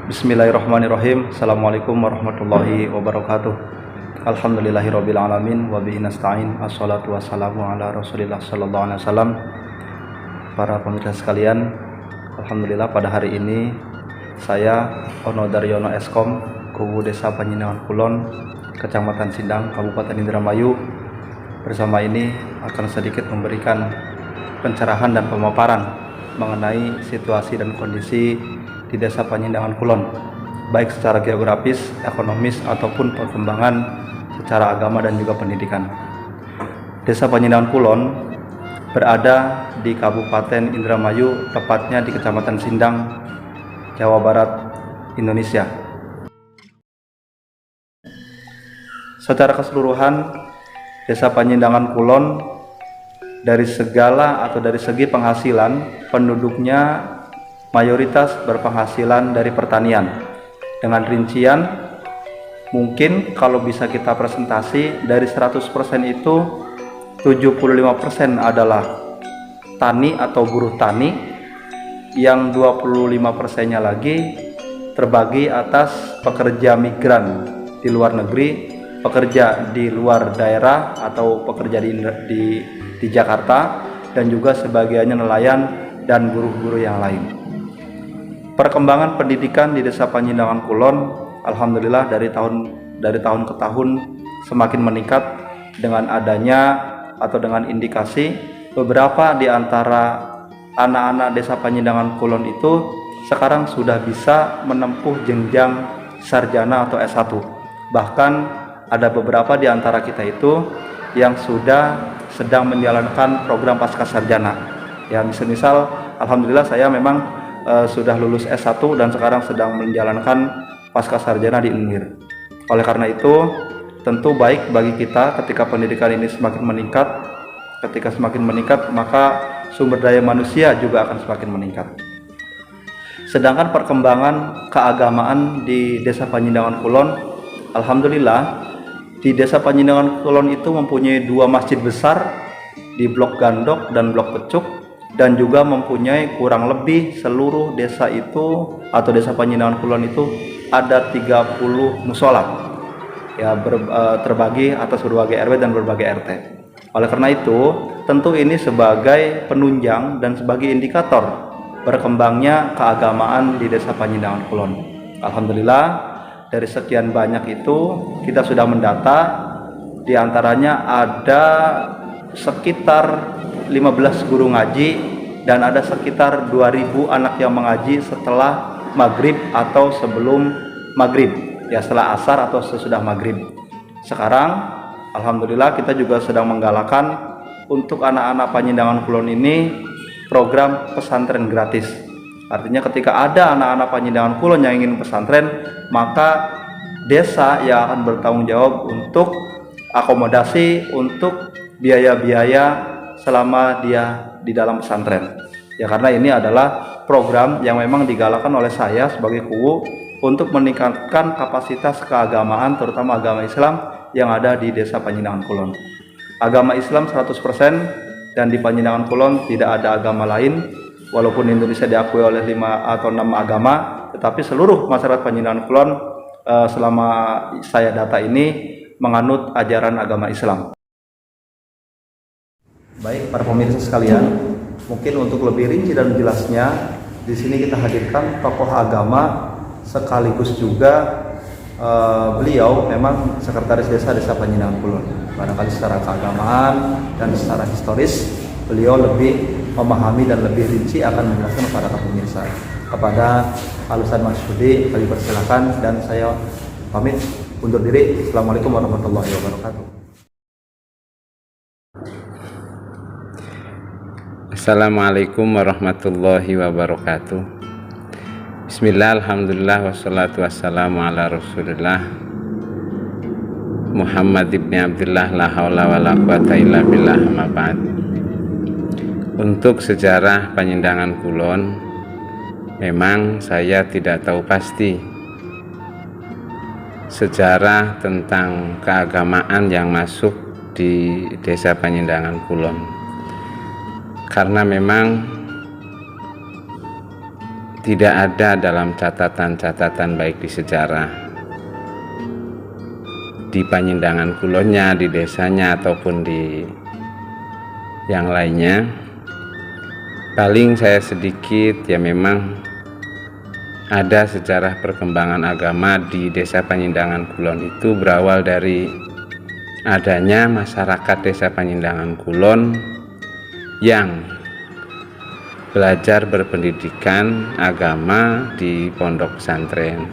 Bismillahirrahmanirrahim. Assalamualaikum warahmatullahi wabarakatuh. Alhamdulillahirabbil alamin wa bihi nasta'in. Assalatu wassalamu ala Rasulillah sallallahu alaihi wasallam. Para pemirsa sekalian, alhamdulillah pada hari ini saya Ono Daryono Eskom, Kubu Desa Panyindangan Kulon, Kecamatan Sindang, Kabupaten Indramayu, bersama ini akan sedikit memberikan pencerahan dan pemaparan mengenai situasi dan kondisi di Desa Panyindangan Kulon, baik secara geografis, ekonomis, ataupun perkembangan secara agama dan juga pendidikan. Desa Panyindangan Kulon berada di Kabupaten Indramayu, tepatnya di Kecamatan Sindang, Jawa Barat, Indonesia. Secara keseluruhan, Desa Panyindangan Kulon dari segi penghasilan, penduduknya mayoritas berpenghasilan dari pertanian. Dengan rincian, mungkin kalau bisa kita presentasi, dari 100% itu 75% adalah tani atau buruh tani, yang 25%-nya lagi terbagi atas pekerja migran di luar negeri, pekerja di luar daerah atau pekerja di Jakarta, dan juga sebagiannya nelayan dan buruh-buruh yang lain. Perkembangan pendidikan di Desa Panyindangan Kulon, alhamdulillah dari tahun ke tahun semakin meningkat dengan adanya atau dengan indikasi beberapa di antara anak-anak Desa Panyindangan Kulon itu sekarang sudah bisa menempuh jenjang sarjana atau S1. Bahkan ada beberapa di antara kita itu yang sudah sedang menjalankan program pasca sarjana. Ya, misal alhamdulillah saya memang sudah lulus S1 dan sekarang sedang menjalankan pasca sarjana di UNIR. Oleh karena itu, tentu baik bagi kita ketika pendidikan ini semakin meningkat. Ketika semakin meningkat, maka sumber daya manusia juga akan semakin meningkat. Sedangkan perkembangan keagamaan di Desa Panyindangan Kulon, alhamdulillah di Desa Panyindangan Kulon itu mempunyai 2 masjid besar di Blok Gandok dan Blok Pecuk, dan juga mempunyai kurang lebih seluruh desa itu atau Desa Panyindangan Kulon itu ada 30 musola, ya, terbagi atas berbagai RW dan berbagai RT. Oleh karena itu, tentu ini sebagai penunjang dan sebagai indikator berkembangnya keagamaan di Desa Panyindangan Kulon. Alhamdulillah, dari sekian banyak itu kita sudah mendata, diantaranya ada sekitar 15 guru ngaji dan ada sekitar 2000 anak yang mengaji setelah maghrib atau sebelum maghrib, ya, setelah asar atau sesudah maghrib. Sekarang alhamdulillah kita juga sedang menggalakkan untuk anak-anak Panyindangan Kulon ini program pesantren gratis. Artinya ketika ada anak-anak Panyindangan Kulon yang ingin pesantren, maka desa yang akan bertanggung jawab untuk akomodasi, untuk biaya-biaya selama dia di dalam pesantren. Ya, karena ini adalah program yang memang digalakkan oleh saya sebagai kuwu untuk meningkatkan kapasitas keagamaan, terutama agama Islam yang ada di Desa Panyindangan Kulon. Agama Islam 100%, dan di Panyindangan Kulon tidak ada agama lain. Walaupun Indonesia diakui oleh 5 atau 6 agama, tetapi seluruh masyarakat Panyindangan Kulon selama saya data ini menganut ajaran agama Islam. Baik para pemirsa sekalian, mungkin untuk lebih rinci dan jelasnya, di sini kita hadirkan tokoh agama sekaligus juga beliau memang sekretaris Desa Panyindangan Kulon. Barangkali secara keagamaan dan secara historis beliau lebih memahami dan lebih rinci akan menjelaskan kepada pemirsa. Kepada Alusan Mas Budi, kami persilakan dan saya pamit undur diri. Assalamualaikum warahmatullahi wabarakatuh. Assalamualaikum warahmatullahi wabarakatuh. Bismillah, alhamdulillah, wassalatu wassalamu ala Rasulillah Muhammad ibn Abdullah, la haula wa la quwata illa billah, ma ba'd. Untuk sejarah Panyindangan Kulon, memang saya tidak tahu pasti sejarah tentang keagamaan yang masuk di Desa Panyindangan Kulon, karena memang tidak ada dalam catatan-catatan baik di sejarah, di Panyendangan Kulonnya, di desanya ataupun di yang lainnya. Paling saya sedikit ya, memang ada sejarah perkembangan agama di Desa Panyendangan Kulon itu berawal dari adanya masyarakat Desa Panyendangan Kulon yang belajar berpendidikan agama di pondok pesantren,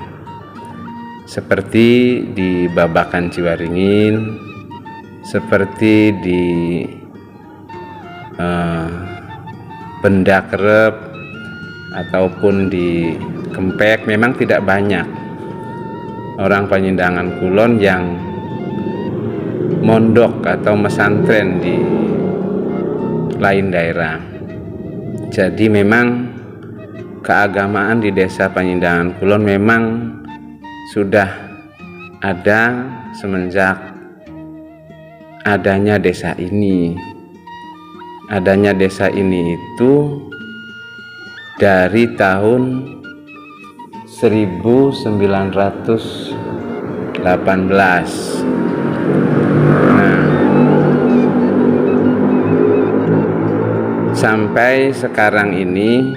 seperti di Babakan Ciwaringin, seperti di Benda Kerep ataupun di Kempek. Memang tidak banyak orang Panyendangan Kulon yang mondok atau mesantren di lain daerah. Jadi memang keagamaan di Desa Panyendangan Kulon memang sudah ada semenjak adanya desa ini. Adanya desa ini itu dari tahun 1918. Sampai sekarang ini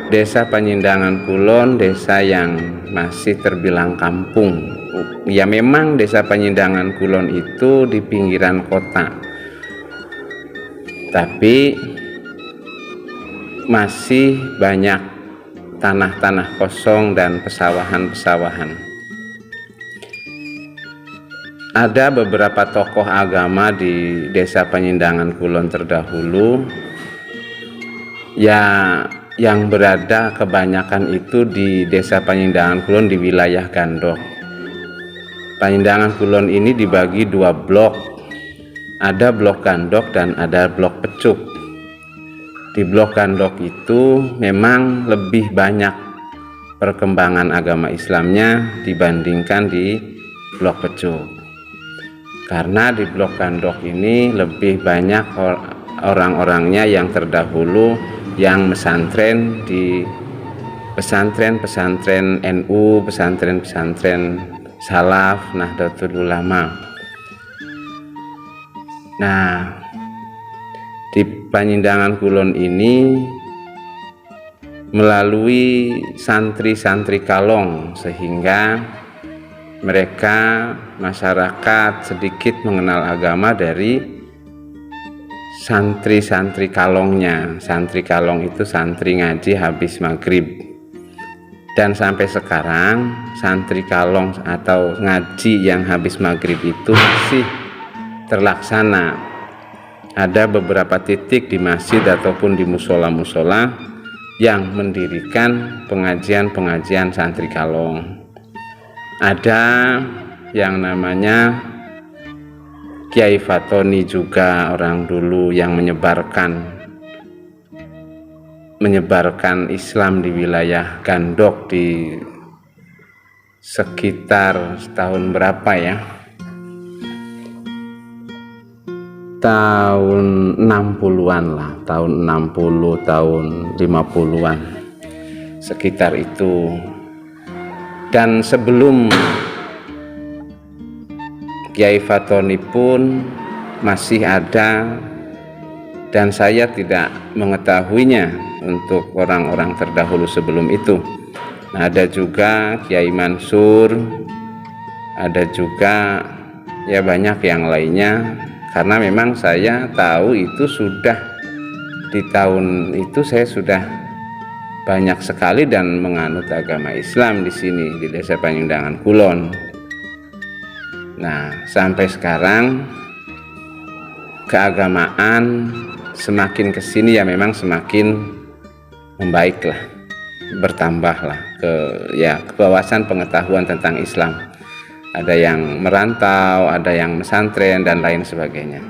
Desa Panyendangan Kulon desa yang masih terbilang kampung. Ya memang Desa Panyendangan Kulon itu di pinggiran kota, tapi masih banyak tanah-tanah kosong dan pesawahan-pesawahan. Ada beberapa tokoh agama di Desa Panyendangan Kulon terdahulu ya, yang berada kebanyakan itu di Desa Panyendangan Kulon di wilayah Gandok. Panyendangan Kulon ini dibagi dua blok, ada blok Gandok dan ada blok Pecuk. Di blok Gandok itu memang lebih banyak perkembangan agama Islamnya dibandingkan di blok Pecuk. Karena di blok Gandok ini lebih banyak orang-orangnya yang terdahulu yang mesantren di pesantren-pesantren NU, pesantren-pesantren Salaf, Nahdlatul Ulama. Nah, di Panyendangan Kulon ini melalui santri-santri kalong, sehingga mereka masyarakat sedikit mengenal agama dari santri-santri kalongnya. Santri kalong itu santri ngaji habis maghrib, dan sampai sekarang santri kalong atau ngaji yang habis maghrib itu masih terlaksana. Ada beberapa titik di masjid ataupun di musola-musola yang mendirikan pengajian-pengajian santri kalong. Ada yang namanya Kiai Fatoni juga orang dulu yang menyebarkan Islam di wilayah Gandok di sekitar tahun berapa ya? Tahun 60-an lah, tahun 60, tahun 50-an, sekitar itu. Dan sebelum Kiai Fatoni pun masih ada, dan saya tidak mengetahuinya untuk orang-orang terdahulu sebelum itu. Nah, ada juga Kiai Mansur, ada juga ya banyak yang lainnya, karena memang saya tahu itu sudah di tahun itu saya sudah banyak sekali dan menganut agama Islam di sini di Desa Panyendangan Kulon. Nah, sampai sekarang keagamaan semakin kesini ya memang semakin membaiklah, bertambahlah kewawasan pengetahuan tentang Islam. Ada yang merantau, ada yang mesantren dan lain sebagainya.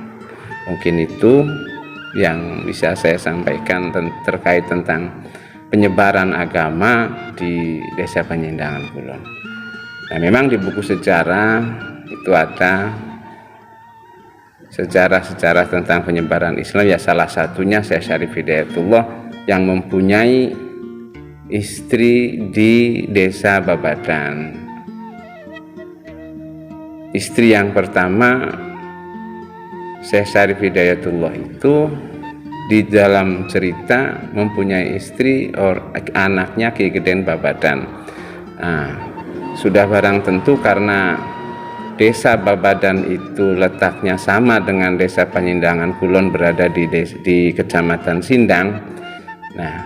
Mungkin itu yang bisa saya sampaikan terkait tentang penyebaran agama di Desa Panyendangan Kulon. Nah, memang di buku sejarah itu ada sejarah-sejarah tentang penyebaran Islam, ya salah satunya Syekh Syarif Hidayatullah yang mempunyai istri di Desa Babadan. Istri yang pertama, Syekh Syarif Hidayatullah, itu di dalam cerita mempunyai istri anaknya Ki Geden Babadan. Sudah barang tentu karena Desa Babadan itu letaknya sama dengan Desa Penyindangan Kulon, berada di Kecamatan Sindang. Nah,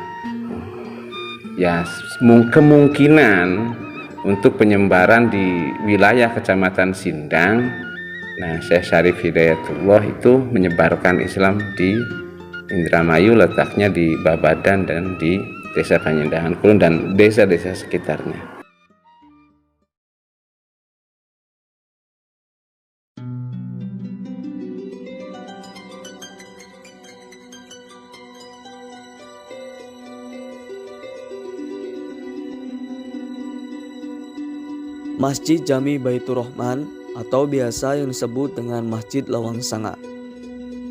ya kemungkinan untuk penyebaran di wilayah Kecamatan Sindang, nah Syekh Syarif Hidayatullah itu menyebarkan Islam di Indramayu, letaknya di Babadan dan di Desa Penyindangan Kulon dan desa-desa sekitarnya. Masjid Jami Baitur Rahman atau biasa yang disebut dengan Masjid Lawang Sanga.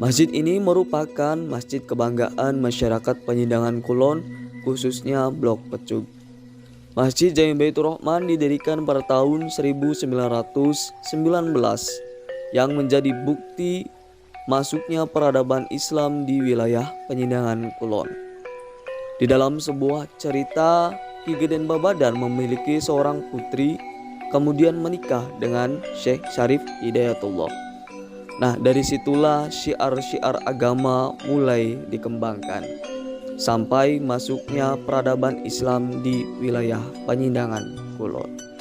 Masjid ini merupakan masjid kebanggaan masyarakat Penyindangan Kulon, khususnya Blok Pecuk. Masjid Jami Baitur Rahman didirikan pada tahun 1919 yang menjadi bukti masuknya peradaban Islam di wilayah Penyindangan Kulon. Di dalam sebuah cerita, Ki Geden Babadan memiliki seorang putri, kemudian menikah dengan Syekh Syarif Hidayatullah. Nah, dari situlah syiar-syiar agama mulai dikembangkan sampai masuknya peradaban Islam di wilayah Penyindangan Kulon.